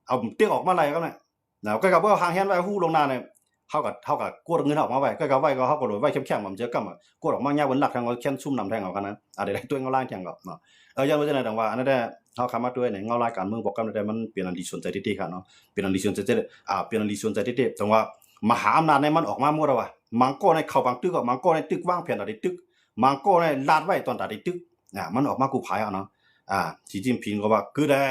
เอาเตี้ยออกมาอะไรก็เนี่ยนะก็กับว่าหางแฮนไว้หู้ลงนาเนี่ยเท่ากับกดเงินออกมาไว้ก็กับไว้ก็เขาก็โดยไว้เข้มๆมันเจอกับกดออกมาเนี่ยบนหลักทางเราเข้มซุ่มนำแทงเอากันนะอะไรได้ตัวเงาล่างแทงก็เนาะยังไม่ใช่ดังว่าอันนั้นได้เขาคำมาด้วยเนี่ยเงาล่างการเมืองบอกกันได้มันเปลี่ยนอันดีส่วนใจที่ๆครับเนาะเปลี่ยนอันดีส่วนใจเปลี่ยนอันดีส่วนใจที่ๆตรงว่ามหาอำนาจในมันออกมาหมดแล้วว่ะมังโก้ในเข้าบางตึกก็มังโก้ในตึกว่างเพียนอะไรตึกมังโก้ในลาดไว้ตอนตัดตึกมันออกมากูภายเอาเนาะสีจิ้มพิงก็ว่าคือได้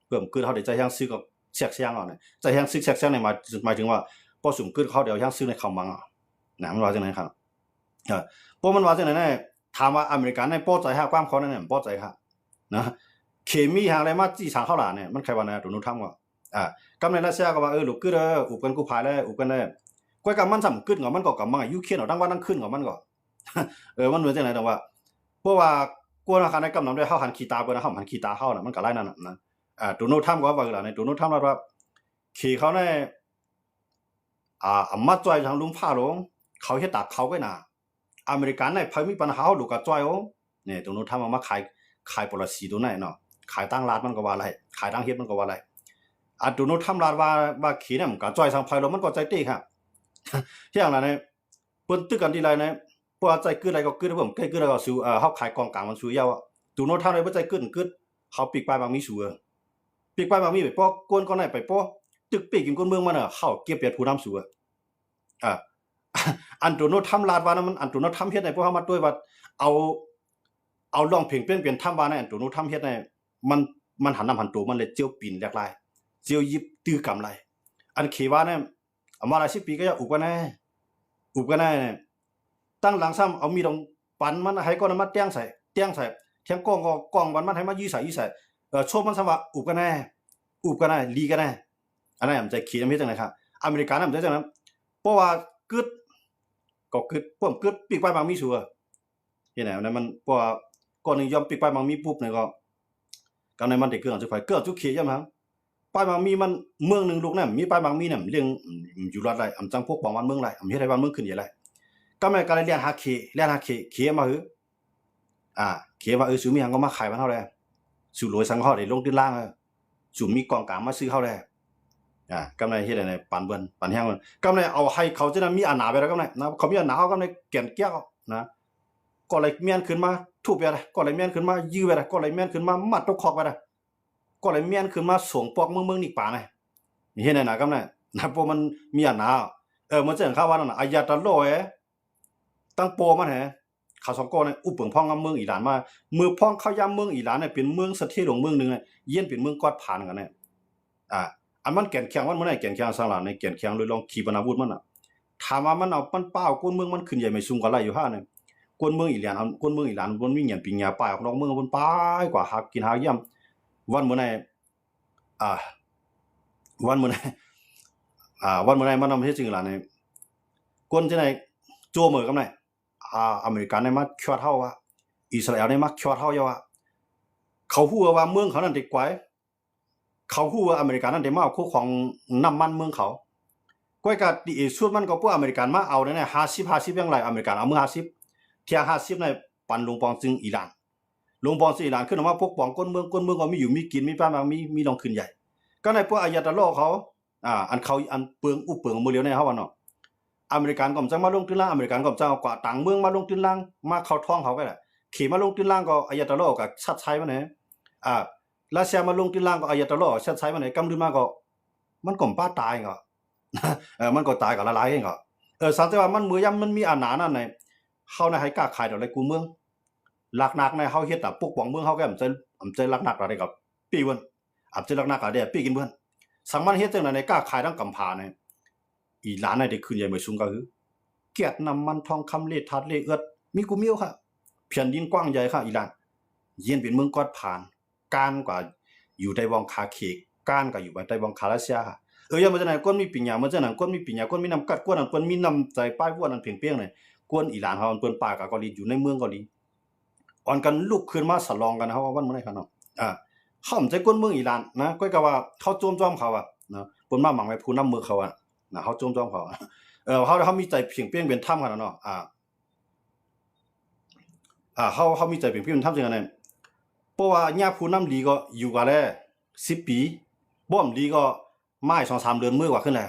เพิ่มคือเขาได้ใจยังซื้อกับแซกเสียงเอาเนี่ยใจยังซื้อแซกเสียงในหมายถึงว่าพอสุ่มคือเขาเดี๋ยวยังซื้อในเขามังมันว่าจังไหนครับพวกมันว่าจังไหนเนี่ยถามว่าอเมริกันในป้อใจฮะความเขาเนี่ยป้อใจฮะนะเคมีหาอะไรมาจี้ฉางเข้าหลานเนี่ยมันใครว่าเนี่ยดูนู้นทำก็กำในรัสเซียก็ว่าลูกคืออุบกันกูภายแล้วอุบกันได้ก้อยกับมันสำกึดกับมันก็กับมันยูเครนเอาดังว่าดังขึ้นกับมันก็มันเหมือนจังไหนแต่ว่าเพราะว่ากวนอาคารในกำนำด้วยเฮาหันขี้ตาเบิ่นะเฮาหันขี้ตาเฮาน่ะมันก็หลายนั่นน่ะนะโดนัลด์ทรัมป์ก็ว่าล่ะในโดนัลด์ทรัมป์ว่าขี่เขาในอำมาจ่อยทางลุงผ้าลงเขาเฮ็ดตาเขาไว้น่ะอเมริกันในพอมีปัญหาลูกก็จ่อยเนี่ยโดนัลด์ทรัมป์มาขาย policy ตัวไหนเนาะขายตั้งร้านมันก็ว่าอะไรขายตั้งเฮ็ดมันก็ว่าอะไรโดนัลด์ทรัมป์ลาดว่าขี่เนี่ยมันก็จ่อยทางไผลมันก็ใจตี้ครับอย่างนั้นเนี่ยเปิ้นตึกกันทีไรเนี่ยพอใจกึดอะไรก็กึดผมใกล้กึดแล้วก็สู้เฮาขายกองกลางมันสู้ยาวตูโนทำได้บ่ใจกึดเขาปีกปลายบางมีสู้ปีกปลายบางมีไปป้อกวนก็ไหนไปป้อตึกปีกกินคนเมืองมันเฮาเก็บเปียดผู้นำสู้อันตูโนทำลาดว่านั้นมันอันตูโนทำเฮ็ดให้พวกเฮามาด้วยว่าเอาร้องเพลงเปลี่ยนทำว่านั้นอันตูโนทำเฮ็ดให้มันหันนำหันตัวมันเลยเจียวปีนแหลกลายเจียวยิบตื้อกำไรอันเขว่าเนี่ยมาหลาย10 ปีก็จะอุบกันแน่ตั้งหลังซ้ำเอามีดปันมันให้ก้อนมาเตี้ยงใส่เทียงกองมันให้มายื้อใส่โชว์มันซ้ำว่าอุบกันแน่ลีกันแน่อันนั้นมันจะขีดไม่จังได๋ครับอเมริกันมันจะจังนั้นเพราะว่ากึดก็กึดพวกกึดปีกไปบางมีสัวเฮ็ดไหนนั้นมันเพราะว่าก่อนนึงยอมปีกไปบางมีปุ๊บเนี่ยก็กำในมันได้เกิดจุไฟเกิดจุเขยยังครับปลายบางมีมันเมืองนึงลูกนั้นมีปลายบางมีเนี่ยเรื่องอยู่รัฐไรอำจังพวกบางวันเมืองไรอำเฮ็ดให้บ้านเมืองขึ้นใหญ่ไรก็แม่ก็เลยเรียนหาเคมาหือเคมาสูมีหยังก็มาขายมันเฮาแลสูรวยสังเฮาได้ลงตื้นล่างสูมีกองกลางมาซื้อเฮาแลกำไรเฮ็ดได้ปันเบิ่นปันแฮงมันกำไรเอาให้เขาจะมีอานาไปแล้วกำไรนะเขามีอานาเฮากำไรแก่นแก้วนะก็เลยเมียนขึ้นมาทุบไปได้ก็เลยเมียนขึ้นมายื้อไปได้ก็เลยเมียนขึ้นมามัดตกคอกไปได้ก็เลยเมียนขึ้นมาส่งปอกเมืองนี่ป่าไงเฮ็ดได้น่ะกำไรนะพวกมันมีอานามันจะเข้าว่านั่นน่ะอายาตะโลตั้งโปมันแหเขาสองก้อนอุปเปิงพ่องกับเมืองอิหร่านมามือพ่องเข้ายามเมืองอิหร่านเนี่ยเป็นเมืองเสถียรของเมืองนึงเย็นเป็นเมืองกอดผ่านกันเนี่ยอันมันแก่นแข็งมันบ่ได้แก่นแข็งสังหลานในแก่นแข็งเลยลองขีปนาวุธมันถามว่ามันเอามันเป้าก้นเมืองมันขึ้นใหญ่ไม่สูงกว่าไรอยู่ห่าเนี่ยก้นเมืองอิหร่านมันมีหยังปิงหญ้าป้ายของนอกเมืองมันป้ายกว่าหากินหาย่ำวันมื้อไหนวันมื้อไหนมันนำเฮ็ดจริงล่ะเนี่ยก้นจังได๋โจมือกับไหนอเมริกันได้มาคยอดเฮาว่าอิสราเอลได้มาคยอดเฮาอยู่ว่าเขาฮู้ว่าเมืองเขานั้นได้กว่าเขาฮู้ว่าอเมริกันนั้นได้มาเอาคู่ของน้ำมันเมืองเขาก้อยก็สุดมันก็พวกอเมริกันมาเอาเนี่ย50อย่างไรอเมริกันเอามือ50เที่ย50ในปันลงปองซึ่งอิหร่านลงปองซึ่งอิหร่านขึ้นมาพวกปองก้นเมืองก็มีอยู่มีกินมีป้ามีลองขึ้นใหญ่ก็ในพวกอายาตะลอเขาอันเขาอันเปลืองอุเปลืองมือเดียวในเฮาว่าเนาะอเมริกันก็จะมาลงตื้นล่างอเมริกันก็จะเอากว่าต่างเมืองมาลงตื้นล่างมาเข้าท้องเขาก็แหละขี่มาลงตื้นล่างก็อายาตะลอก็ชัดใช้มันรัสเซียมาลงตื้นล่างก็อายาตะลอชัดใช้มันกำลือมาก็มันก็ป้าตายก็มันก็ตายก็ละลายเองก็สันแต่ว่ามันมือยำมันมีอานานั่นในเฮาในให้กล้าขายดอกไรกูเมืองหลักหนักในเฮาเฮ็ดปกป้องเมืองเฮาก็อำใจหลักหนักอะไรกับปีเพิ่นอำใจหลักหนักอะไรปีกินเพิ่นสังมันเฮ็ดจังได๋ในกล้าขายทั้งกำพาเนี่ยอีหลานได้ขึ้นใหญ่ไม่สูงก็คือเกียรติน้ำมันทองคำเลทาดเลเอิดมีกูมีค่ะแผ่นดินกว้างใหญ่ค่ะอีหลานเย็นเป็นเมืองกอดผ่านการกว่าอยู่ในวังคาเคกการก็อยู่ในวังคารัสเซียค่ะยังมันจะไหนก้นมีปิญญามันจะนั้นก้นมีปิญญาก้นมีน้ำกัดก้นนั้นก้นมีน้ำใจป้ายพวกนั้นเพียงๆเนี่ยก้นอีหลานเฮาเปิ้นป่ากับเกาหลีอยู่ในเมืองเกาหลีอ่อนกันลุกขึ้นมาสลองกันเฮาว่าวันมื้อไหนครับเนาะเฮาใจก้นเมืองอีหลานนะก้อยก็ว่าเขาโจมจ้อมเขานะเปิ้นมาหมั่งไว้ผู้นำเมืองเขานะเขาโจมจ้อมเขาเขามีใจเพียงเปี้ยงเป็นถ้ำกันเนาะเขามีใจเพียงเปี้ยงเป็นถ้ำจังได๋เพราะว่าญาผู้นำดีก็อยู่กันแล้ว10 ปี บ่มดีก็ไม้2-3 เดือนมื้อกว่าขึ้นแหล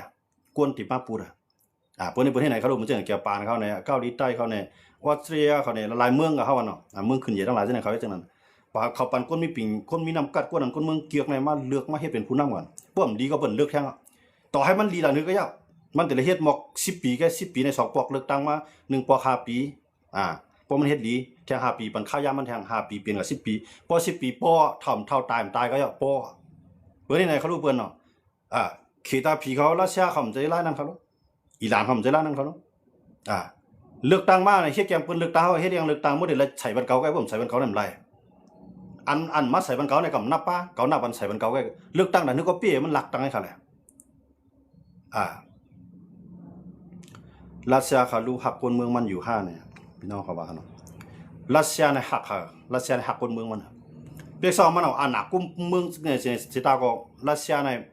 ะกวนติมาปูดเปิ้นในประเทศไหนเขารู้เหมือนจังเกี่ยวปานเขาในเกาหลีใต้เขาในออสเตรียเขาในหลายเมืองก็เขาว่าเนาะเมืองขึ้นใหญ่ทั้งหลายจังนั้นเขาเฮ็ดจังนั้นปาเขาปันคนมีปิ่งคนมีน้ำกัดกวนนั้นคนเมืองเกียกในมาเลือกมาเฮ็ดเป็นผู้นำก่อนบ่มดีก็เปิ้นเลือกแท้งต่อให้มันดีล่ะนึกก็ยากมันแต่ละเฮ็ดหมอก10 ปีแค่10 ปีใน2ปอกเลือกตั้งมา1ปอก5 ปีเพราะมันเฮ็ดดีแท้5 ปีปันข้าวยามมันแทง5 ปีเปลี่ยนกับ10 ปีพอ10 ปีปอเท่าตายมันตายก็ยากปอเปิ้นไหนเขารู้เปิ้นเนาะขีตาผีเขารัสเซียเขาจะไล่นั่นเขาอิหร่านเขาจะไล่นั่นเขาเลือกตั้งมาในเฮ็ดแกมเปิ้นเลือกตั้งเฮ็ดอย่างเลือกตั้งบ่ได้ละใส่บันเก่าไกบ่ใส่บันเก่านั่นไรอันมาใส่บันเก่าในกำนับป้าเก่านับบันใส่บันเก่าไกเลือกตั้งน่ะนึกว่าเปี้ยมันหลักตังให้เขาแหละรัสเซียเขารู้หักคนเมืองมันอยู่5เนี่ยพี่น้องเขาว่าเนาะรัสเซียในหักรัสเซียในหักคนเมืองมันเปียกซอมันเอาหนักกุมเมืองเนี่ยสิตาก็รัสเซียใ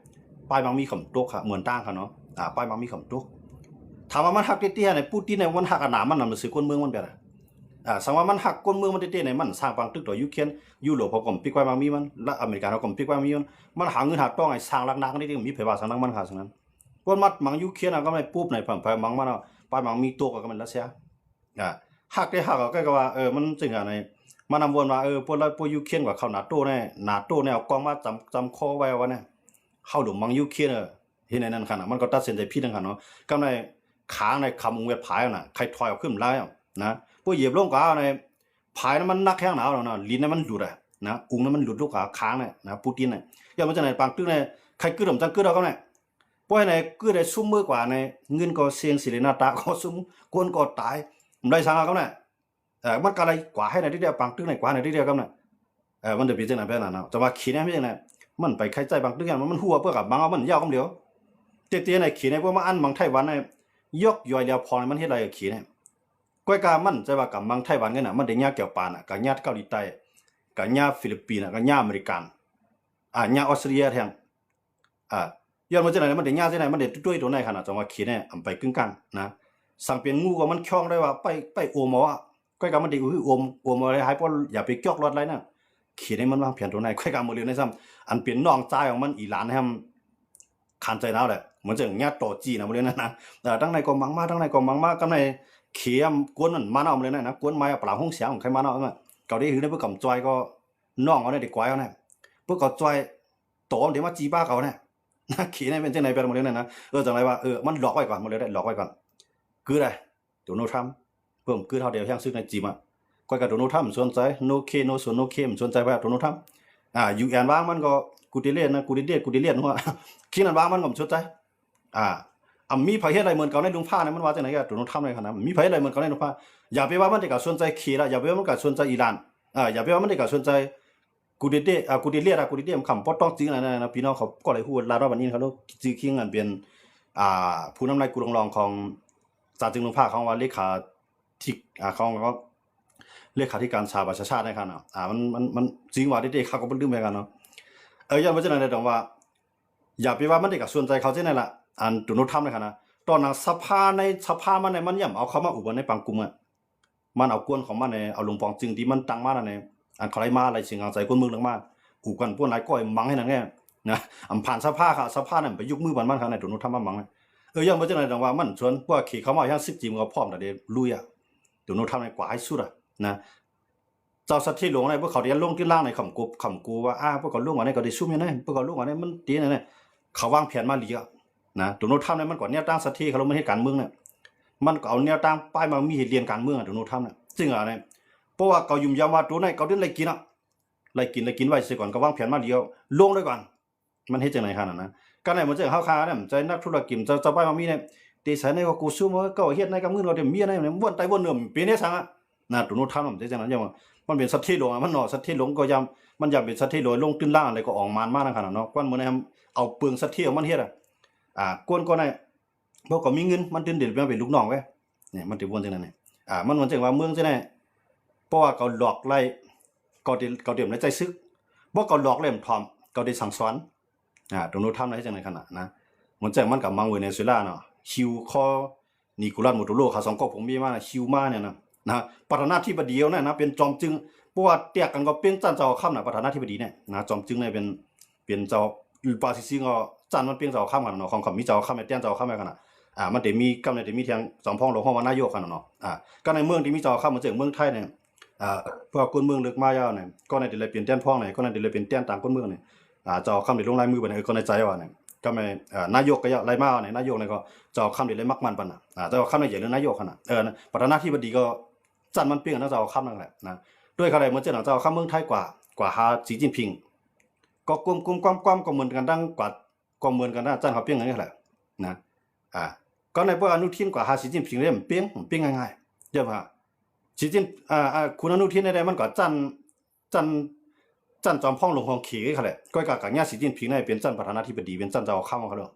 นปลายมังมีขำตกค่ะเหมือนตั้งค่ะเนาะปลายมังมีขำตกถามว่ามันหักเตี้ยๆในปูตินในมันหักหนามันนำสื่อคนเมืองมันแบบสังว่ามันหักคนเมืองมันเตี้ยๆในมันสร้างปังตึกต่อยูเครนยุโรปเขาก็ปิกไว้มังมีมันและอเมริกาเขาก็ปิกไว้มังมีมันหาเงินหาต้องไอ้สร้างลักๆนี่ที่มีเผยว่าสร้างนักมันค่ะฉะนั้นพวกมัดมังยูเครนก็ไม่ปุ๊บในฝั่งมังมันปลายมังมีตัวก็มันรัสเซียหักได้หักก็ว่ามันจึงอะไรมันนำวนว่าพวกยูเครนกว่าเขาหนาโต้แน่เอากองมาจำคอไว้ว่าเนี่ยเข้าหลุมมังยูเครนเห็นในนั้นขนาดมันก็ตัดสินใจผิดขนาดเนาะก็ในค้างในคำเว็บผายน่ะใครถอยเอาขึ้นไล่นะพวกเหยียบลงก็ในผายนั้นมันนักแข้งหนาวเนาะลิ้นนั้นมันหลุดนะอุ้งนั้นมันหลุดลูกขาค้างเนี่ยนะปูตินเนี่ยอย่ามันจะไหนปังตึ้งในใครกึดมจังกึดเอาก็เนี่ยพวกไหนกึดได้ซุ่มมือกว่าในเงินก็เสียงสิรินาตาก็ซุ่มก้นก็ตายได้สังก็เนี่ยมันก็อะไรกว่าให้ในที่เดียวปังตึ้งในกว่าในที่เดียวก็เนี่ยมันจะเป็นจังไหนแบบนั้นเนาะแต่ว่าขีดเนี่ยไม่ใช่เนี่ยมันไปใครใจบางตึ้งอย่างมันหัวเพื่อกับบางเอามันยาวก็เดียวเตี้ยๆในขีดในพวกมาอันบางไต้หวันในยกย่อยเดียวพอมันเฮ็ดอะไรกับขีดเนี่ยก้อยกามันใจว่ากับบางไต้หวันกันน่ะมันได้ญาติเกี่ยวปานกับญาติเกาหลีใต้กับญาติฟิลิปปินส์กับญาติอเมริกันญาติออสเตรเลียแทงย้อนมาจากไหนมันได้ญาติที่ไหนมันได้ด้วยตัวไหนขนาดจังว่าขีดเนี่ยอำไปกึ่งกลางนะสั่งเปลี่ยนงูก็มันคล่องได้ว่าไปโอมอ่ะก้อยกามันได้โอมอะไรให้พออย่าไปจอกรถไรนะขีดให้มันวางแผนตัวไหนก้อยกาบ่เรียนได้ซ้ำอันเปลี่ยนน้องใจของมันอีหลานให้คันใจแล้วแหละเหมือนจะญาติต่อจีนะบ่เรียนนะตั้งในก็มังมาตั้งในก็มังมากับในเขียมกวนมันมาเอาเลยนะกวนไม้เปล่าห้องเสียงของใครมาเอาอ่ะเกาได้หือได้เพื่อกำจอยก็น้องเอาได้เด็กกวายเอาเนี่ยเพื่อกำจอยโตเดี๋ยวมาจีบ้าเขาเนี่ยนะขี่เนี่ยเป็นจังไหนเป็นหมดเลยนะจังไรว่ามันหลอกไว้ก่อนหมดเลยได้หลอกไว้ก่อนคืออะไรโดนัลด์ทรัมป์เพิ่มคือเท่าเดียวแห่งซึกในจีมาก้อยกับโดนัลด์ทรัมป์สนใจโนเคโนส่วนโนเคมสนใจว่าโดนัลด์ทรัมป์ยูแอนว่างมันก็กูดิเลียนนะกูดิเลียนหัวขี้นั่นว่างมันก็สนใจมีไผเฮ็ดอะไรเหมือนเขาในลุงผ้าเนี่ยมันว่าจังไหนก็โดนัลด์ทรัมป์ในขนาดมีไผอะไรเหมือนเขาในลุงผ้าอย่าไปว่ามันได้กับสนใจขี่ละอย่าไปว่ามันกับสนใจอิหร่านอย่าไปว่ามันได้กับสนใจกูดิเลียนคำบ่ต้องจริงนะพี่น้องเขาก็เลยฮู้ลาดวันนี้เขาจื้อคิงอันเป็นผู้นำนายกูรองของศาลจึงลุงผ้าของว่าเลขาที่ของก็เลขาธิการสหประชาชาติในขณะมันจริงว่าเด็กๆเขาก็บ่ลืมไปกันเนาะย้อนมาจังได๋ดอกว่าอย่าไปว่ามันได้กับสนใจเขาจังได๋ล่ะอันโดนัลด์ทรัมป์ในขณะตอนนั้นสภามันในมันย่ำเอาเข้ามาอุบในปังกุมมันเอากวนของมันในเอาลงปองจึงที่มันตั้งมานั่นเองอันเขาไล่มาอะไรสิ่งของใส่ก้นมือลงมาอูกันพวกนายก้อยมังให้นั่นแน่นะผ่านสภาค่ะสภานั่นไปยุกมือมันค่ะในโดนัลด์ทรัมป์มังย้อนมาจังได๋ดอกว่ามันชวนพวกขี่เข้ามาอย่าง10 จีมันก็พร้อมแต่เดี๋ยวลุยโดนัลด์ทรัมป์ในกว่าให้สุดนะเจ้าสัตว์ที่หลงในพวกเขาเรียนลงที่ล่างในคำกูว่าพวกเขาลงอันนี้ก็ได้ซุ่มอย่างนั้นพวกเขาลงอันนี้มันตีนั่นเขาวางแผนมาดีนะโดนัลด์ทรัมป์เนี่ยมันก่อนเนี่ยตั้งสัตว์ที่เขาลงมาเหตุการเมืองเนี่ยมันก็เอาเนี่ยตั้งป้ายมามีเหตุเรียนการเมืองโดนัลด์ทรัมป์เนี่ยซึ่งอะไรเพราะว่าเขายุ่มยามว่าตัวไหนเขาเดินไล่กินไล่กินไว้เสียก่อนก็วางแผนมาเดียวลงด้วยก่อนมันเฮ็ดจังได๋ขนาดนั้นก็ไหนมันจะเฮาคาเนี่ยใจนักธุรกิจจะป้ายมามีเนี่ยตีใส่ในก็กูซุ่มก็เฮ็ดในกับมือเราเดี๋ยวมีอะไรเนี่ยวนไตวนเนิ่มเป็นได้ซังนะโดนัลด์ทรัมป์มันจังนั้นอย่างมันเป็นสัตว์ที่หลงมันเนาะสัตว์ที่หลงก็ยำมันยำเป็นสัตว์ที่หลงลงตื้นล่างอะไรก็ออกมานมากขนาดเนาะกวนมื้อนี้เอาเปลืองสัตว์ที่มันเฮ็ดกวนก็ได้พวกก็มีเงินมันตื่นเด่นเป็นลูกน้องเว้ยเนี่ยมันสิวนจังนั้นนี่มันจังว่าเมืองจังได๋เพราะว่าเขาหลอกไล่เขาเตรียมในใจซึกบ่เขาหลอกเล่มทอมเขาได้สั่งสอนโดนัลด์ทรัมป์ได้จังได๋ขนาดนะมันจังมันกับมังเวเนซุเอลาเนาะฮิวคอนิโคลัสโมโดโรเขา2ก็ผมมีมาฮิวมาเนี่ยนะประธานาธิบดีนะเป็นจอมจึงเพราะว่าเตียกกันก็เป็นเจ้าค่ำน่ะประธานาธิบดีเนี่ยนะจอมจึงเนี่ยเป็นเจ้า ปาซิก็จันมันเปียงเจ้าข้ามกันเนาะของเขามีเจ้าข้ามเตี้ยนเจ้าข้ามกันน่ะมันได้มีกำเนิดได้มีเทียงสองพ้องหลวงพ่อว่านายกกันเนาะก็ในเมืองที่มีเจ้าข้ามมาจากเมืองไทยเนี่ยพวกคนเมืองลึกมายาวเนี่ยก็ในได้เลยเปลี่ยนเตี้ยนพ้องเนี่ยก็ในได้เลยเป็นเตี้ยนต่างคนเมืองเนี่ยเจ้าข้ามได้ลงลายมือไปเนี่ยก็ในใจว่าเนี่ยก็ไม่นายกก็ยาวไล่มาเนี่ยนายกเนี่ยก็เจ้าข้ามได้เลยมักมันปันน่ะเจ้าข้ามได้ใหญ่เรื่องนายกขนาดประธานาธิบดีก็จันมันเปียงนะเจ้าข้ามนั่นแหละนะด้วยอะไรเมื่อเจ้าเจ้าข้ามเมืองไทยกว่าหาสีจิ้นพิงก็กลุ่มความก็เหมือนกันดังกว่าก็เหมือนกันนะจันเขาเปียงอย่างนี้แหละนะก็ในพวกอนุทินกว่าหาสีจิ้นพิงเรื่องเปียงง่ายๆเยอะมากสีจิ้นคุณอนุทินในมันก็จันจอมพ่องลงของขี่เขาแหละก็กับญาติสีจิ้นพิงในเป็นจันประธานาธิบดีเป็นจันเจ้าข้ามเขาเลย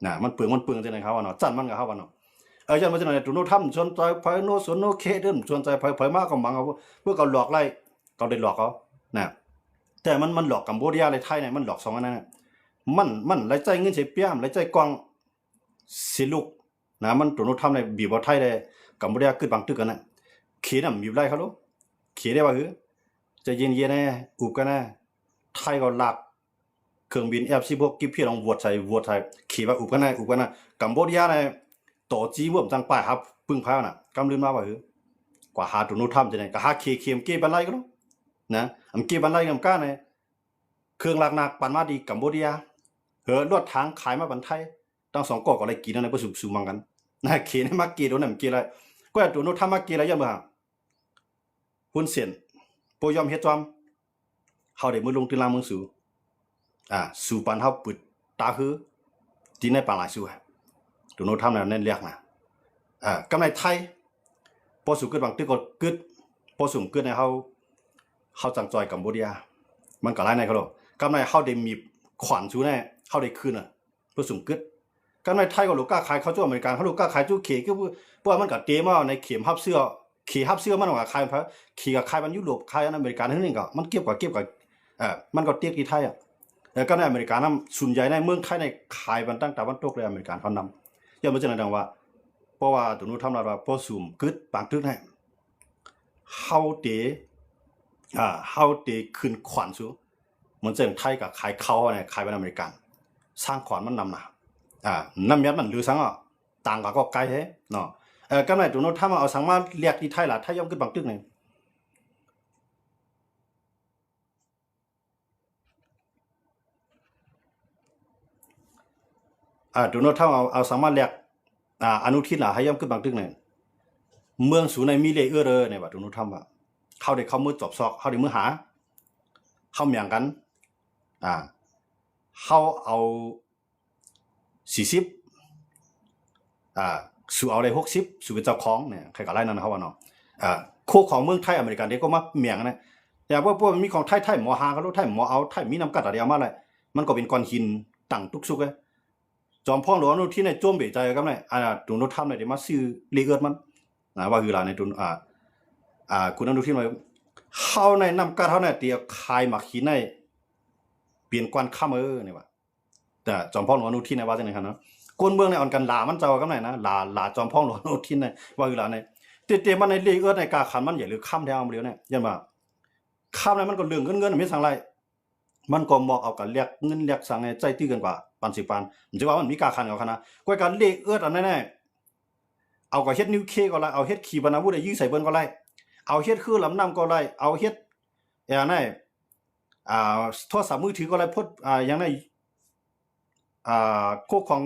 นะมันเปลืองจะไหนเขาวะเนาะจันมันกับเขาวะเนาะยันมาจากไหนตุนโนทำชวนใจไฟโนสวนโนเคเดินชวนใจไฟมากก็มังเอาเพื่อเขาหลอกไล่เขาได้หลอกเขานะแต่มันหลอกกัมพูชาเลยไทยเนี่ยมันหลอกสองอันนั้นมันไล่ใจเงินเสียเปี้ยมไล่ใจกวางสิลูกนะมันตุนโนทำในบีบเอาไทยเลยกัมพูชาขึ้นบางตึกกันนะเขียนน่ะมีไล่เขาลูกเขียนได้ว่าคือจะเย็นแน่อุบกันนะไทยก็หลักเครื่องบินF16กิ๊บพี่ลองวัวใส่ขี่ว่าอุบกันนะกัมพูชาเนี่ยต่อจีว่าจังป้ายครับปึ้งพาน่ะกำลืมมาว่าคือกว่าหาตุนุทำจะไหนก็หาเขียมเก็บบันไลก็รู้นะเก็บบันไลกับก้าเนี่ยเครื่องหลักหนักปันมาดีกัมพูชาลวดทางขายมาบันไทยตั้ง2กอกอะไรกินอะไรก็สูมังกันนะเขียนมาเกี่ยวนั่นเกี่ยวอะไรก็ตุนุทำมาเกี่ยวอะไรยังบ่ฮะหุ้นเสียนโปยอมเฮ็ดจอมเฮาได้มือลงตีลาเมืองสู่ปันเฮาปิดตาคือที่ในปางหลายสู่ตุนุทำเนี่ยเรียกนะกำไรไทยพอสูงเกิดบางตึกก็เกิดพอสูงเกิดในเขาจังจอยกัมพูชามันก็ไล่ในเขาหรอกกำไรเขาได้มีขวัญชูแน่เขาได้คืนพอสูงเกิดกำไรไทยก็ลูกก้าขายเขาจู่อเมริกันเขาลูกก้าขายจู่เขก็เพราะมันก็เตะมาในเข็มฮับเสื้อมันว่าขายเพราะขี่กับขายมันยุโรปขายอเมริกันนั่นเองก็มันเก็บกับมันก็เตี้ยกี่ไทยแล้วก็ในอเมริกันนั้นส่วนใหญ่ในเมืองไทยในขายมันตั้งแต่วันตกเลยอเมริกันเขานำอย่ามาเจอในดังว่าเพราะว่าตัวนู้นทำเราพอสูมกึดบางทึกให้เฮาเตขึ้นขวัญสูเหมือนเจ้าไทยกับขายเขาเนี่ยขายเป็นอเมริกันสร้างขวัญมันนำนะน้ำยัดมันหรือสังต่างกับก็ไกลเฮ้เนาะก็ไหนตัวนู้นถ้ามาเอาสังมาเรียกที่ไทยล่ะไทยย่อมกึดบางทึกเนี่ยตัวนู้นถ้าเอาสังมาเรียกอนุทินล่ะให้ย่อมกึดบางทึกเนี่ยเมืองสูในมีเลเออร์เนี่ยว่าตัวนู้นทำว่าเขาได้เข้ามือจอบซอกเขาได้มือหาเข้าเมียงกันเขาเอา40สู่เอาได้60สู่เป็นเจ้าของเนี่ยใครก็ไล่นั่นเขาว่าเนาะโคของเมืองไทยอเมริกันเด็กก็มาเมียงนะแต่ว่าพวกมันมีของไทยหมอหาเขารู้ไทยหมอเอาไทยมีน้ำกัดอะไรเอามาเลยมันก็เป็นก้อนหินตั้งตุกซุกเลยจอมพ่อหลวงนู่นที่ในโจมเบใจกันเลยตัวนู้นทำเลยเดี๋ยวมาซื้อเลเอิร์ดมันว่าคือหลานในตุนคุณอนุทินว่าเขาในนำกาเท่านั้นเตียคายหมักหินในเปลี่ยนกวนข้ามเนี่ยว่าแต่จอมพ่อหลวงอนุทินในว่าจังได๋ครับเนาะคนเมืองในอ่อนกันลามันเจ้ากันไหนนะลาจอมพ่อหลวงอนุทินในว่าคือหลานในเตมันในเลเอิร์ดในกาขันมันอย่าหรือข้ามแถวมาเดียวเนี่ยยันว่าข้ามนั้นมันก็เรื่องเงินไม่สั่งไรมันก็เหมาะเอากันเรียกเงินเรียกสั่งใจตื้อกันกว่าปัน10 ปันมันจะว่ามันมีกาขันกับคณะก้อยการเลเอิร์ดอันนั้นแน่เอาก็เฮ็ดนิวเคก็ไล่เอาเฮ็ดขีปนาวุธยื้อใส่เบิ่นก็ไล่เอาเฮ็ดคือลำน้ำก็ไล่เอาเฮ็ดอย่างนั้นโทรศัพท์มือถือก็ไล่พดอย่างนั้นพวกของ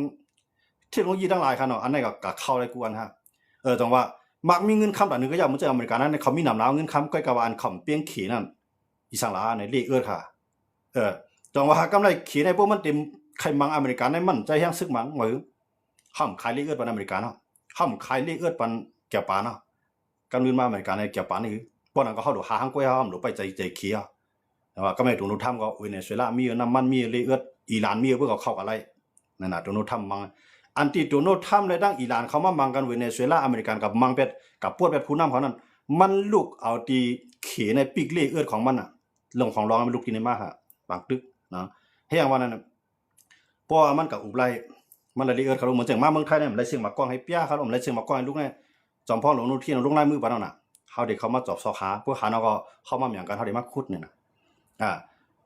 เทคโนโลยีทั้งหลายครับเนาะอันนั้นก็เข้าได้กวนฮะตรงว่ามักมีเงินคำแต่นึงก็อย่ามันจะอเมริกันนั้นเขามีนำแล้วเงินคำก้อยกะว่าอันคำเปียงเขนั่นอีสังหลาในเลขค่ะตรงว่ากำไรเขในพวกมันเต็มใครมังอเมริกันในมันใจแห้งซึกมังหรือห้ามขายเลขปันอเมริกันเนาะห้ามขายเลขปันแก่ปาเนาะกำลืนมาอเมริกันในแก่ปานี่พวกนั้นก็เข้าดูหาห้างก้อยห้ามหรือไปใจเขียแต่ว่าก็ไม่ถูกนุทำก็เวเนซุเอลามีน้ำมันมีเลขอิหร่านมีเพื่อเข้าอะไรนั่นน่ะตัวโนทำมังอันที่ตัวโนทำเลยดังอิหร่านเขามามังกันเวเนซุเอลาอเมริกันกับมังเป็ดกับพวดเป็ดผู้นำเขานั้นมันลูกเอาตีเขในปีกเลขของมันน่ะลงของรองมันลูกที่ในมาฮะบางตึกนะให้อย่างว่านั้นเพราะมันกับอุบไลมันเลยเลขเขาลงเหมือนเสียงมาเมืองไทยเนี่ยมันเลยเสียงมากว้างให้เปี้ยเขาลงเลยเสียงมากว้างให้ลูกเนี่ยจอมพ่อหลวงนู่นที่ลงไล่มือปานนั้นน่ะเขาเด็กเขามาจอบซอกหาพวกหาเนาะก็เข้ามาเหมือนกันเขาเด็กมาคุดเนี่ยนะ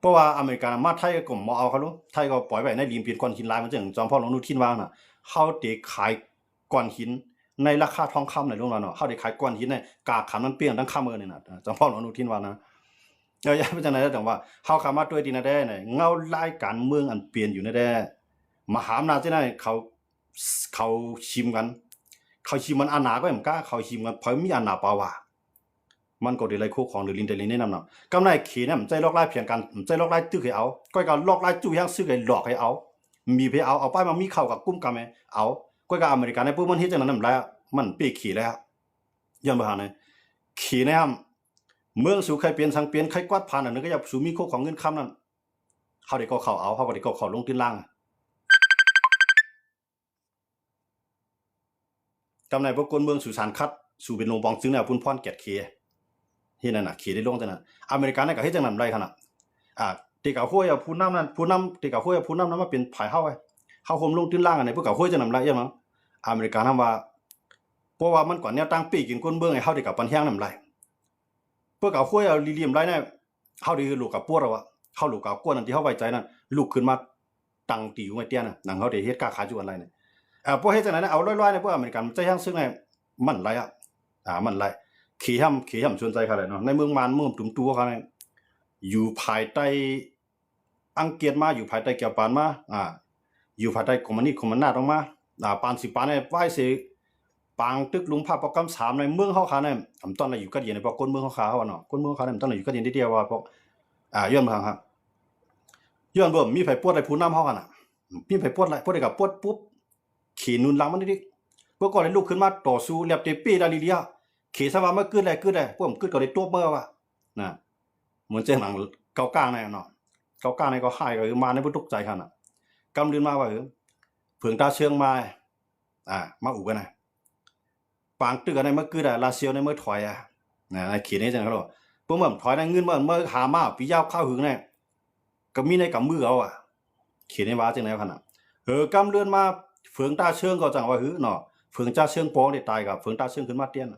เพ ราะว่าอเมริกามาไทยก็บ่เอาเขารู้ไทยก็ปล่อยไว้ในริมเปลี่ยนก้อนหินหลายมันจังจอมพ่อหลวงนุทินว่าน่ะเฮาได้ขายก้อนหินในราคาทองคำในโรงงานเนาะเฮาได้ขายก้อนหินในกากขันมันเปรี้ยงทั้งค่ำนี่น่ะจอมพ่อหลวงนุทินว่านะอย่าไปจังได๋จังว่าเฮาเข้ามาด้วยดีนะแด้เนี่ยเงารายการเมืองอันเปลี่ยนอยู่นะแด้มหาอำนาจจังได๋เขาชิมกันเขาชิมมันอาหนาก็บ่กล้าเขาชิมกันเพราะมีอาหนาปาว่ามันก็ได้ไล่คู่ของหรือลินเดลินแนะนำเนาะกำไรเขเนี่ยมันใจลอกลายเพียงกันใจลอกลายตื้อให้เอาก้อยก็ลอกลายจู่ยังซื้อให้หลอกให้เอามีไปเอาไปมามีเข้ากับกุ้มกำแม่เอาก้อยก็อเมริกันในปุ๊บมันเฮ็ดจังนั้นนำแล้วมันปีขี่แล้วย้อนบ่หาเนี่ยขี่เนี่ยเมืองสู่ใครเปลี่ยนสังเปลี่ยนใครกวาดผ่านอันนึงก็อย่าสู่มีโคของเงินคำนั้นเฮาได้ก็เข้าเอาเฮาก็ได้ก็เข้าลงตื้นล่างกำไรพวกคนเมืองสู่สารคัดสู่เป็นโรงบองซึ่งเนี่ยพุ่นพรแก่เคเฮ็ดนั่นน่ะขี่ได้ลงจังนั้นอเมริกันน่ะก็เฮ็ดจังนั้นได้คั่นน่ะที่กะห้วยผู้นำนั้นผู้นำที่กะห้วยผู้นำนั้นมาเป็นภายเฮาไว้เฮาห่มลงตื้นล่างอันไหนพวกกะห้วยจังนั้นได้ยังมั้งอเมริกันทำว่าเพราะว่ามันก่อนแนวตั้งปีกินคนเมืองให้เฮาได้กับปันแฮงนำไรพวกกะห้วยเอาลีเลียมไรเนี่ยเฮาได้ลูกกับปวดเอาว่าเฮาลูกกับกวนอันที่เฮาไว้ใจนั่นลุกขึ้นมาตั้งตีอยู่ไว้เตี้ยน่ะหนังเฮาได้เฮ็ดกาขายอยู่อันไรเนี่ยพวกเฮ็ดจังนั้นเอาลอยๆเนี่ยพวกอเมริกันใจแฮงซึ่งเนี่ยมันไรมันไรขี่ห้ำชวนใจเขาเลยเนาะในเมืองมานเมืองตุ่มตัวเขาเนี่ยอยู่ภายใต้อังกฤษมาอยู่ภายใต้เกี่ยวปานมาอยู่ภายใต้คอมมิวนิสต์คอมมิวนาตออกมาปานสิปานเนี่ยไหว้เสปางตึกลุงภาพประกำ3ในเมืองเฮาคาเนี่ยอำต้นน่ะอยู่กันเย็นในพวกคนเมืองเฮาคาเฮาเนาะคนเมืองเขาเนี่ยอำต้นน่ะอยู่กันเย็นเดียวว่าพวกย้อนบ่ครับย้อนบ่มีไผปวดได้ผู้นำเฮากันน่ะมีไผปวดได้กับปวดปุ๊บขี่นุนหลังมันดิพวกก็เลยลุกขึ้นมาต่อสู้เรียบเตปี้ดาลีเดียขี่ซะว่าเมื่อคืนได้พวกผมคืนก็ได้ตัวเมื่อว่านะเหมือนเจ้าหนังเกากลางในเนาะเกากลางในก็หายก็มาในบ่ตกใจคั่นน่ะกำลืนมาว่าเผิงตาเชิงมามาอู่กันน่ะปางตึกในเมื่อคืนได้ลาเซียวในเมื่อถอยนะขี่นี้จังเขาพวกมันถอยได้เงินเมื่อหามาปียาวข้าวหึงเนี่ยก็มีในกำมือเอาขี่ในว่าจังได๋คั่นน่ะกำเลือนมาเผิงตาเชิงก็จังว่าเนาะเผิงตาเชิงปองได้ตายกับเผิงตาเชิงขึ้นมาเตี้ยน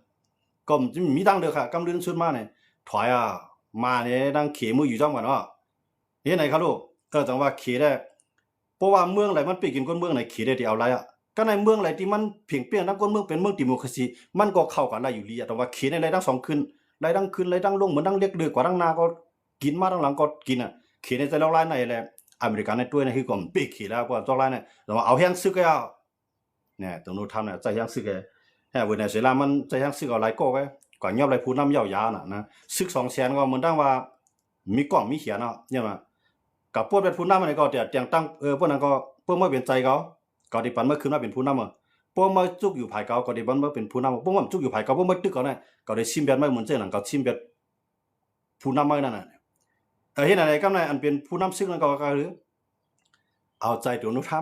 ก็มีดังเด้อค่ะกำลืนสุดมาเนี่ยถอยมาเนี่ยดังเขมืออยู่จ้อมกันเนาะเฮ็ดไหนครับลูกก็จังว่าเขได้เพราะว่าเมืองไหนมันไปกินคนเมืองไหนเขได้ที่เอาไรก็ในเมืองไหนที่มันเพียงเปรี้ยงทั้งคนเมืองเป็นเมืองดิโมคราซีมันก็เข้ากันได้อยู่ดีแต่ว่าเขในไรดัง2ขึ้นไรดังขึ้นไรดังลงเหมือนดังเล็กเดือกว่าดังนาก็กินมาดังหลังก็กินเขในใจลอกลายในแหละอเมริกันในตัวในคือก็ปีกเขแล้วก็จอกลายเนี่ยแต่ว่าเอาแฮงซึกก็เนี่ยตรงนู้นทำเนี่ยใจแฮงซึกเวเนซุเอลามันใจแฮงซึกเอาหลายก็ก่อนยอบไรผู้นำยาวๆน่ะนะซึก200,000ก็เหมือนดังว่ามีกล้องมีเขียนเนาะเนี่ยมากับพวกเป็นผู้นำอะไรก็แต่งตั้งพวกนั้นก็พวกมาเป็นใจเขาก็ได้ปันเมื่อคืนมาเป็นผู้นำพวกมาจุกอยู่ภายเขาก็ได้ปันมาเป็นผู้นำพวกมาจุกอยู่ภายเขาพวกมาตึกเขาเนี่ยก็ได้ชิมแบบไม่เหมือนเจ้าหนังก็ชิมแบบผู้นำมานั่นน่ะเห็นอะไรก็ในอันเป็นผู้นำซึกนั้นก็คือเอาใจตัวนุท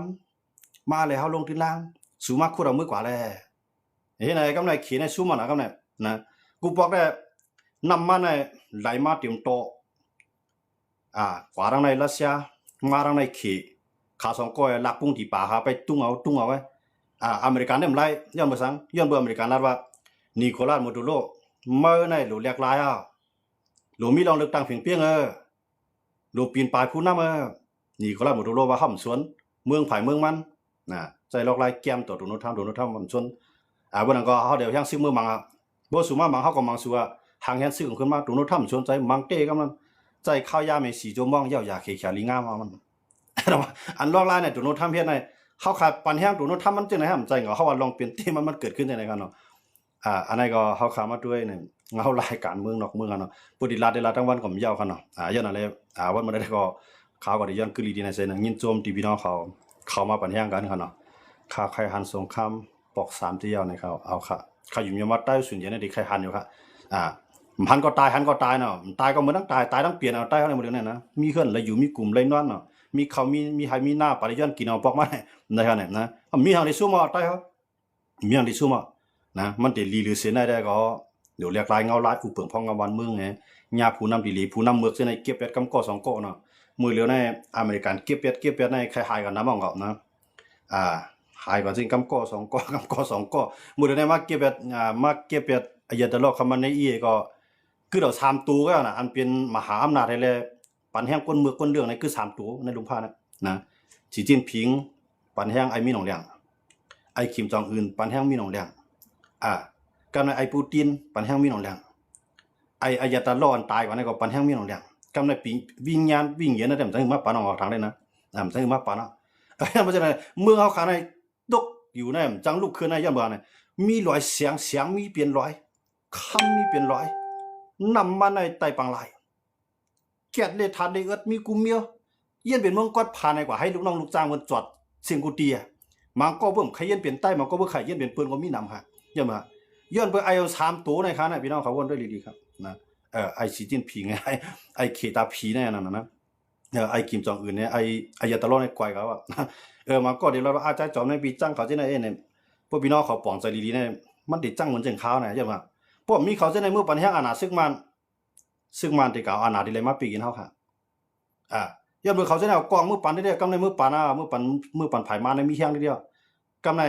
ำมาเลยเฮาลงที่ล่างสูมากคู่เรามือกว่าแล้วเห็นอะไรก็ในเขียนในซูมันก็ในนะกูบอกได้นำมาในไหลมาเตรียมโตกว่าทางในรัสเซียมาทางในขี่ขาสองก้อยลักปุ้งที่ป่าหาไปตุ้งเอาไว้อเมริกันเนี่ยมันไล่ย้อนไปสังย้อนไปอเมริกันนัดว่านิโคลัสโมดูโรเมื่อในหลูเรียกลายหลูมีลองเลือกตั้งเพียงเปี้ยงหลูปีนปลายผู้นำนิโคลัสโมดูโรว่าห่ำสวนเมืองไผ่เมืองมันใจลอกลายแก้มต่อโดนทำห่ำสวนวันนั้นก็เขาเดี๋ยวยังซื้อมือมังบ่สูมามังเขาก็มังสัวหางแฮนซื้อขึ้นมาโดนทำสวนใจมังเต้ก็มันใจข้าวยาไม่สีโจมองยาเขียวลีงามมันอันลอกลายเนี่ยโดนทำเฮ็ดในเขาขาดปันแห้งโดนทำมันจังได๋ห่ำใจเหรอเขาว่าลองเปลี่ยนที่มันเกิดขึ้นจังได๋กันเนาะอันนั้นก็เขาขามาด้วยเนี่ยเขารายการเมืองนอกเมืองกันเนาะปุดิลาเดลาทั้งวันก็มียาวกันเนาะย้อนอะไรวันมันได้ก็ข่าวก็ได้ย้อนคือลีดีในเซนยินโจมที่พี่น้องเขามาปันแห้งกันกันเนาะข่าวไข่หันสงครามปอก3ที่ยาวในเขาเอาค่ะเขาอยู่ยามใต้ส่วนใหญ่ในที่ไข่หันอยู่ค่ะหันก็ตายเนาะตายก็เหมือนตายทั้งเปลี่ยนเอาตายเฮาในหมดเนี่ยนะมีเฮือนแล้วอยู่มีกลุ่มเลยนอนเนาะมีเขามีให้มีหน้าปริยันกินเอาปอกมาในฮะเนี่ยนะมีทางที่สู้มาตายเฮามีทางที่สู้มานะมันได้ลีหรือเสียได้ก็เดี๋ยวเรียกลายเงาลายอุเปิงพองกำวันเมืองไงญาผู้นำดีผู้นำเมืองเสในเก็บเป็ดกำก่อ2ก่อเนาะมือเหลียวในอเมริกันเก็บเป็ดในคล้ายๆกันน้ำมองเขานะหายกว่าจริงกำก่อ2ก่อมือเหลียวในมาเก็บเป็ดอายะตะลอกคำมันในอีก็คือเรา3ตัวก็น่ะอันเป็นมหาอำนาจให้แลป ปันแห้งก้นเมือกก้นเรื่องในคือ3ตัวในลุงพานะสีจิ้นผิงปันแห้งไอมีหนองเลียงไอคิมจองอื่นปันแห้งมีหนองเลียงกำในไอปูตินปันแห้งมีหนองเลียงไออายาตาล้ออันตายกว่าในก็ปันแห้งมีหนองเลียงกำในปีวิ่งยานวิ่งเหยียนนั่นแต่มันมาปานออกทางได้นะมันจะมาปานเพราะฉะนั้นเมื่อเขาขาในตกอยู่ในจังลูกขึ้นในย่ำบานเนี่ยมีรอยเสียงมีเปลี่ยนรอยคำมีเปลี่ยนรอยนำมาในไตปังไหลแกดเลทานเลเอิดมีกุมเมียวเยี่ยนเป็นเมืองกอดผ่านในกว่าให้ลูกน้องลูกจ้างมันจอดเสียงกูตีมันก็เบิ่มใครเยี่ยนเปลี่ยนใต้มันก็เบิ่มใครเยี่ยนเปลี่ยนปืนก็มีนำฮะย่ำมาย้อนไปไอเอา3ตัวในค้าเนี่ยพี่น้องเขาวนด้วยดีๆครับนะไอสีจิ้นผีไงไอเคตาผีเนี่ยนั่นนะไอคิมจองอื่นเนี่ยไอายาตาล้อในกวายเขาอ่ะมันก็เดี๋ยวเราอาจจะจอมในปีจังเขาจะในเนี่ยพวกพี่น้องเขาปองใจดีๆเนี่ยมันติดจังเหมือนเจงเขาเนี่ยใช่ไหมพวกมีเขาจะในเมื่อปัญหาอาณาซึ่งมันติดเก่าอาณาดีเลยมาปีกินเขาค่ะย้อนเมื่อเขาจะในเอากองเมื่อปันได้กำในเมื่อปันเมื่อปันไผ่มาในมีแห้งเดียวกำใน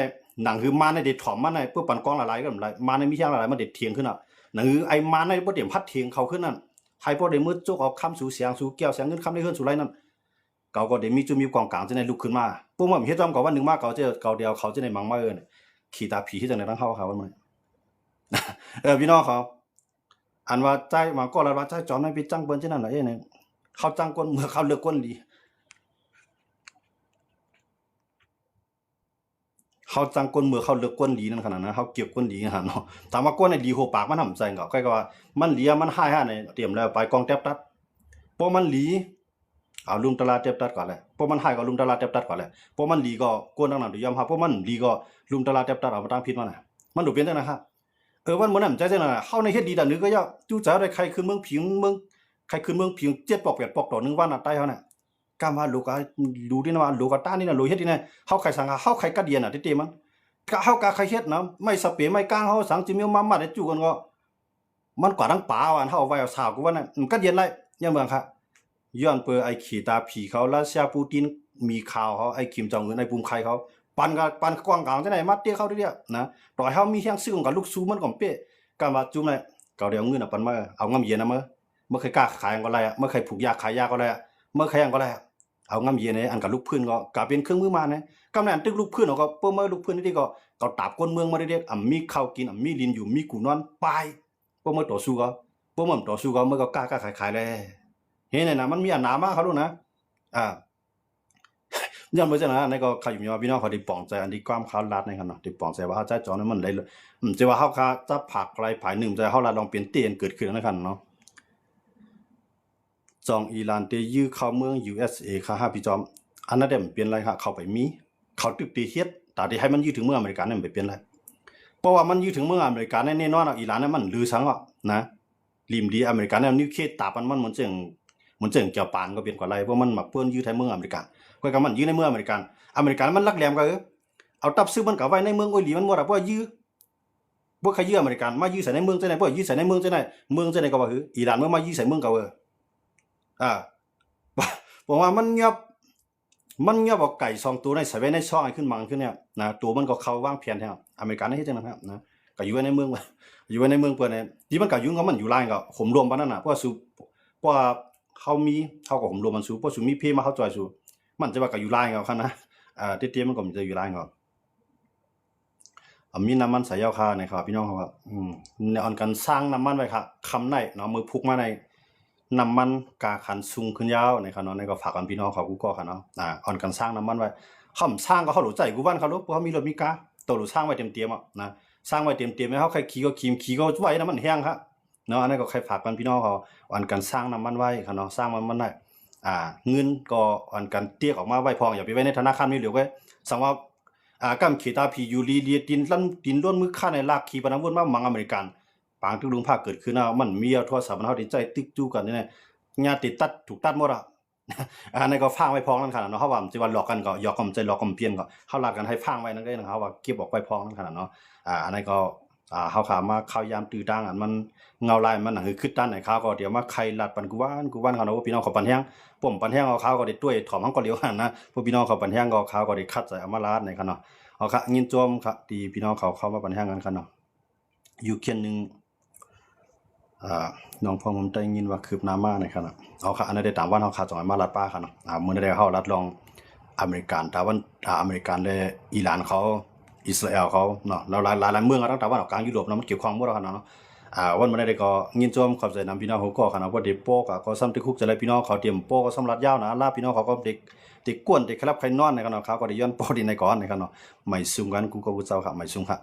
หนังคือมาในเด็ดถอมมาในเพื่อปันกองหลายๆก็หลายมาในมีแห้งหลายๆมันเด็ดเทียงขึ้นอ่ะหนังคือไอมาในประเดี๋ยวพัดเทียงเขาขึ้นนั่นให้พวกเดี๋ยวมืดจุกเอาคำสู่เสียงสู่แก้วเสียงเงินคำได้ขึ้นสู่ไรนั่นเขาก็เดี๋ยวมีกองกลางจะในลุกขึ้นมาพวกมันเฮ็ดจอมก่อนวันหนึ่งมาเขาจะเดียวเขาจะในมังมาขี่ตาผีที่จะในทั้งเขาวันมันพี่น้องเขาอันว่าใจมาก็แล้วว่าใจจอมในปีจังเปิ้นที่นั่นน่ะเนี่ยเขาจังก้นเมื่อเขาเลือกก้นดีเขาจังก้นเมื่อเขาเลือกก้นดีนั่นขนาดนั้นเขาเก็บก้นดีขนาดเนาะถามว่าก้นในดีโหปากมันทำใจก็ใกล้ก็ว่ามันเหลียมันให้ในเตรียมแล้วไปกองแทบตัดพอมันหลีเอาลุงตลาดเต็บตัดก่อนเลยพวกมันให้ก็ลุงตลาดเต็บตัดก่อนเลยพวกมันดีก็ก้นตั้งนั้นยอมรับพวกมันดีก็ลุงตลาดเต็บตัดเอามาตั้งผิดมันน่ะมันดูเป็นจังนะครับวันมื้อนั้นใจจังน่ะเฮาในเฮ็ดดีดานนึกก็ย่าจู่จ๋าได้ใครขึ้นเมืองผิงใครขึ้นเมืองผิง7ปอก8ปอกต่อ1วันน่ะใต้เฮาน่ะกำว่าลูกก็ดูดินะว่าลูกก็ต้านนี่น่ะโลเฮ็ดนี่น่ะเฮาใครสังเฮาใครกะเดียนน่ะติมันก็เฮากะใครเฮ็ดนะไม่สเปไม่กลางเฮาสังจิมีมาได้จู่กันก็มันกว่าทั้งป่าว่าเฮาไว้เอาสาวกูว่าน่ะมันกะเดียนไรยังเมืองครับย้อนเปไอ้ขี่ตาผีเขารัสเซียปูตินมีข่าวเขาไอ้คิมจองอึนไอ้ปุ่มไข่เขาปันกว้างกลางจังได๋มาเตี้ยเขาเรื่อยๆนะต่อให้เฮามีแฮงซื้อกับลูกซูมันก็เป๊ะกะว่าจุ่มเลยก็เดี๋ยวเงินปันมาเอางำเย็นนะเมื่อเคยกล้าขายก็ไรเมื่อเคยผูกยาขายยาก็ไรเมื่อเคยยังก็ไรเอางำเย็นอันกับลูกพื้นก็เป็นเครื่องมือมานะกำนั้นตึกลูกพื้นก็เปิ้มลูกพื้นนี่ก็ตาบก้นเมืองมาเรื่อยๆมีข้าวกินมีลินอยู่มีกูนอนไปเปิ้มต่อสู้ก็เปิ้มต่อสู้ก็เมื่อก็กล้าขายเลยเห็นน่ะมันมีอันหนามากเขารู้นะย้อนไปจังนั้นในก็ใครอยู่มีว่าพี่น้องเขาได้ปองใจอันที่ความเขาลัดในกันเนาะได้ปองใจว่าเฮาใจจอนั้นมันได้จะว่าเฮาคาจะผักอะไรภายหนึ่งจะเฮาลัดลองเปลี่ยนเตียนเกิดขึ้นในกันเนาะจองอิหร่านได้ยื้อเข้าเมือง USA ค่ะฮะพี่จอมอันนั้นเปลี่ยนอะไรฮะเข้าไปมีเขาตึกตีเฮ็ดแต่ที่ให้มันยื้อถึงเมืองอเมริกาเนี่ยไปเปลี่ยนอะไรเพราะว่ามันยื้อถึงเมืองอเมริกาแน่นอนอิหร่านนั้นมันลือสังอ่ะนะริมดีอเมริกาเนี่ยนิวเคลียร์ตามันเหมือนเจิงเกี่ยวปานก็เป็นกว่าไรเพราะมันมาเปิ้นยื้อไทยเมืองอเมริกาก็มันยื้อในเมืองอเมริกันมันลักแหลมก็เอาตับซื้อมันก็ไว้ในเมืองโอยหลีมันบ่ได้เพราะยื้อบ่ใครยื้ออเมริกันมายื้อใส่ในเมืองจังได๋บ่ยื้อใส่ในเมืองจังได๋เมืองจังได๋ก็ว่าคืออิหร่านเมื่อมายื้อใส่เมืองก็บอกว่ามันเงียบเอาไก่2ตัวในใส่ไว้ในช่องให้ขึ้นมังขึ้นเนี่ยนะตัวมันก็เข้าวางแผนแท้อเมริกันเฮ็ดจังนั้นครับนะก็อยู่ในเมืองอยู่ในเมืองเปิ้นเนี่ยที่มันก็อยู่มันอยู่ลายก็ห่มรวมปานนั้นน่ะเพราะว่าเขาก็ห่มรวมมันสูเพราะสูมีเพมาเข้าจอยสูมันจะว่าก็อยู่ลายก็คั่นนะเตี้ยๆมันก็จะอยู่ลายก็มีน้ำมันใส่ยาวคานะครับพี่น้องครับเนี่ยอันกันสร้างน้ำมันไว้ครับคำไหนเนาะมือพุกมาในน้ำมันกาขันสูงขึ้นยาวนะครับเนาะในก็ฝากกันพี่น้องเขากูก็ค่ะเนาะอันกันสร้างน้ำมันไว้คำสร้างก็เขาหลุดใจกูบ้านเขาลูกเพราะเขามีรถมีกาตัวหลุดสร้างไว้เต็มอ่ะนะสร้างไว้เต็มให้เขาใครขี่ก็ขี่ก็ไว้น้ำมันแห้งครับเนาะอันนั้นก็ใครฝากกันพี่น้องเขาอันกันสร้างน้ำมันไว้ค่ะเนาะสร้างมันได้เงินก็อันกันเตี้ยออกมาไว้พองอย่าไปไว้ในธนาคารนี่เหลือไว้สังว่ากำขีตาผีอยู่ลีเลียดินล้วนมือค่าในลากขี่ปนังวนมามังอเมริกันปางทุกลุงภาคเกิดขึ้นมันมีโทรศัพท์มันเฮาได้ใจติ๊กจู้กันนี่ญาติตัดถูกตัดหมดในก็ฟังไว้พองนั่นขนาดเนาะเฮาว่าสิว่าหลอกกันก็หยอกกันใจหลอกกันเปลี่ยนก็เฮาลากกันให้ฟังไว้นั่นได้นะครับว่าเก็บออกไว้พองนั่นขนาดเนาะอันนั้นก็เฮาขามาข่าวยามตื้อดังอันมันเงาลายมันคือคิดด้านไหนข่าวก็เดี๋ยวมาใครลัดปันกูว่านเขาเนาะพี่น้องเขาปันแห้งผมปันแห้งเอาข่าวก็ได้ต้วยถอมหังก็เลี้ยวนะพวกพี่น้องเขาปันแห้งก็ข่าวก็ได้คัดใส่เอามาลาดในคั่นเนาะเอาค่ะยินจมค่ะที่พี่น้องเขาเข้ามาปันแห้งกันคั่นเนาะอยู่เคียนนึง น้องพ่อผมได้ยินว่าคืบหน้ามานะครับเอาค่ะอันนั้นได้ตามว่าเฮาขาจ่อยมาลัดป้าค่ะเนาะมื้อนั้นได้เฮาลัดลองอเมริกันตะวันอเมริกันและอิหร่านเขาอิสราเอลเขาเนาะแล้วหลายเมืองตั้งแต่ว่าออกกลางยุโรปเนาะมันเกี่ยวข้องหมดแล้วค่ะเนาะวันมื้อนั้นได้ก็ยินจมขอบใจนำพี่น้องฮู้ก็ค่ะเนาะว่าเด็กโปก็ซ้ำที่คุกจะเลยพี่น้องเขาเตรียมโปก็สำรัดยาวนะลาพี่น้องเขาก็เด็กกวนเด็กครับใครนอนนะครับเนาะเขาก็ได้ย้อนโปดินในก่อนนะครับเนาะไม่ซุ่มกันกูก็กูเจ้าครับไม่ซุ่มครับ